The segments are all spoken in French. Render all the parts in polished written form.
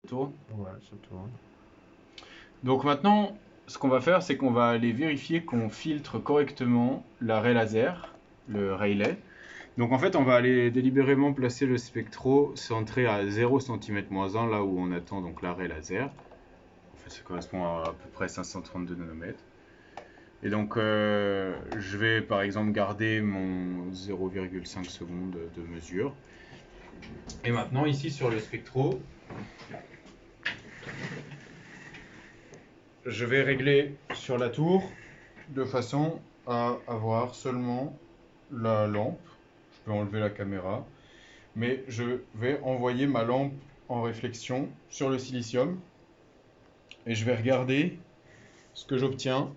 Tourne. Ouais, ça tourne. Donc maintenant, ce qu'on va faire, c'est qu'on va aller vérifier qu'on filtre correctement l'array laser, le Rayleigh. Donc en fait, on va aller délibérément placer le spectro centré à 0 cm-1, là où on attend donc l'array laser. En fait, ça correspond à peu près 532 nanomètres. Et donc, je vais par exemple garder mon 0,5 secondes de mesure. Et maintenant, ici sur le spectro, je vais régler sur la tour de façon à avoir seulement la lampe. Je peux enlever la caméra. Mais je vais envoyer ma lampe en réflexion sur le silicium. Et je vais regarder ce que j'obtiens.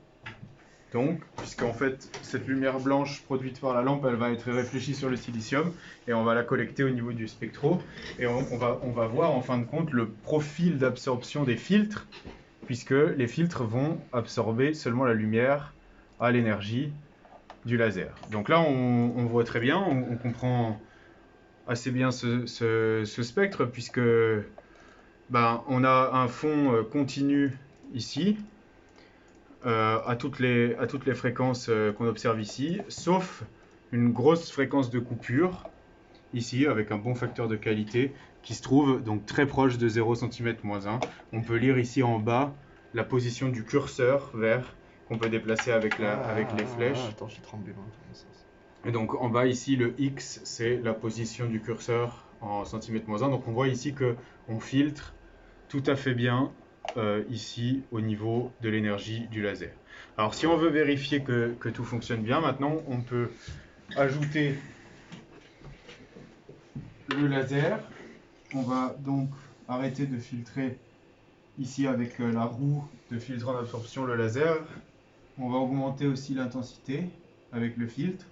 Donc, puisqu'en fait, cette lumière blanche produite par la lampe, elle va être réfléchie sur le silicium et on va la collecter au niveau du spectro. Et on va voir en fin de compte le profil d'absorption des filtres, puisque les filtres vont absorber seulement la lumière à l'énergie du laser. Donc là, on voit très bien, on comprend assez bien ce spectre, puisque on a un fond continu ici, à toutes les fréquences qu'on observe ici, sauf une grosse fréquence de coupure, ici, avec un bon facteur de qualité, qui se trouve donc très proche de 0 cm-1. On peut lire ici en bas la position du curseur vert, qu'on peut déplacer avec les flèches. Attends, je suis trembé dans tous les sens. Et donc en bas ici, le X, c'est la position du curseur en cm-1. Donc on voit ici qu'on filtre tout à fait bien ici au niveau de l'énergie du laser. Alors si on veut vérifier que tout fonctionne bien, maintenant on peut ajouter le laser. On va donc arrêter de filtrer ici avec la roue de filtrant d'absorption le laser. On va augmenter aussi l'intensité avec le filtre.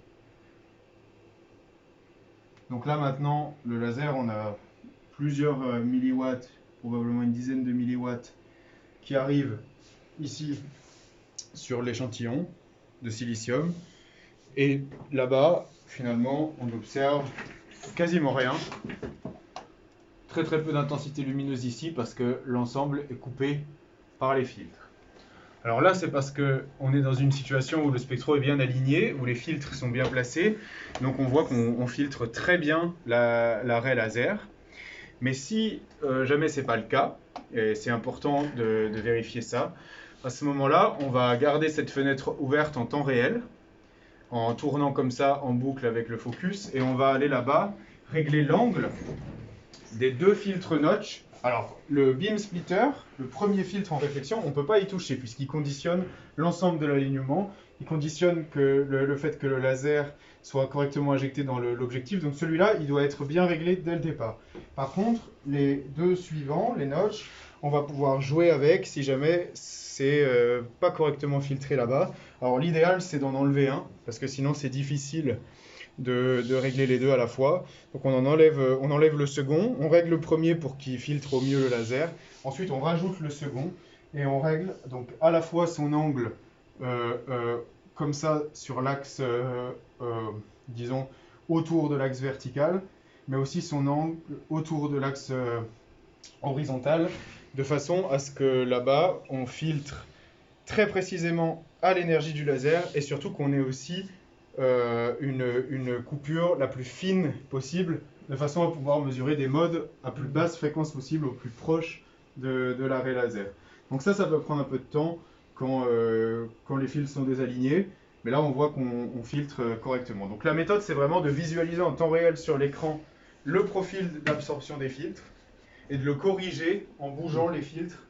Donc là maintenant, le laser, on a plusieurs milliwatts, probablement une dizaine de milliwatts, qui arrivent ici sur l'échantillon de silicium. Et là-bas, finalement, on observe quasiment rien. Très très peu d'intensité lumineuse ici parce que l'ensemble est coupé par les filtres. Alors là, c'est parce qu'on est dans une situation où le spectro est bien aligné, où les filtres sont bien placés. Donc on voit qu'on filtre très bien l'array laser. Mais si jamais ce n'est pas le cas, et c'est important de vérifier ça, à ce moment-là, on va garder cette fenêtre ouverte en temps réel, en tournant comme ça en boucle avec le focus, et on va aller là-bas, régler l'angle des deux filtres notch. Alors, le beam splitter, le premier filtre en réflexion, on ne peut pas y toucher puisqu'il conditionne l'ensemble de l'alignement. Il conditionne le fait que le laser soit correctement injecté dans l'objectif. Donc celui-là, il doit être bien réglé dès le départ. Par contre, les deux suivants, les notch, on va pouvoir jouer avec si jamais c'est pas correctement filtré là-bas. Alors l'idéal, c'est d'en enlever un parce que sinon c'est difficile de régler les deux à la fois. Donc on enlève le second, on règle le premier pour qu'il filtre au mieux le laser. Ensuite on rajoute le second et on règle donc à la fois son angle comme ça sur l'axe, disons, autour de l'axe vertical, mais aussi son angle autour de l'axe horizontal, de façon à ce que là-bas on filtre très précisément à l'énergie du laser et surtout qu'on ait aussi une coupure la plus fine possible, de façon à pouvoir mesurer des modes à plus basse fréquence possible, au plus proche de l'array laser. Donc ça peut prendre un peu de temps quand les fils sont désalignés, mais là on voit qu'on filtre correctement. Donc la méthode, c'est vraiment de visualiser en temps réel sur l'écran le profil d'absorption des filtres et de le corriger en bougeant les filtres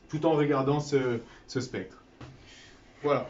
tout en regardant ce spectre. Voilà.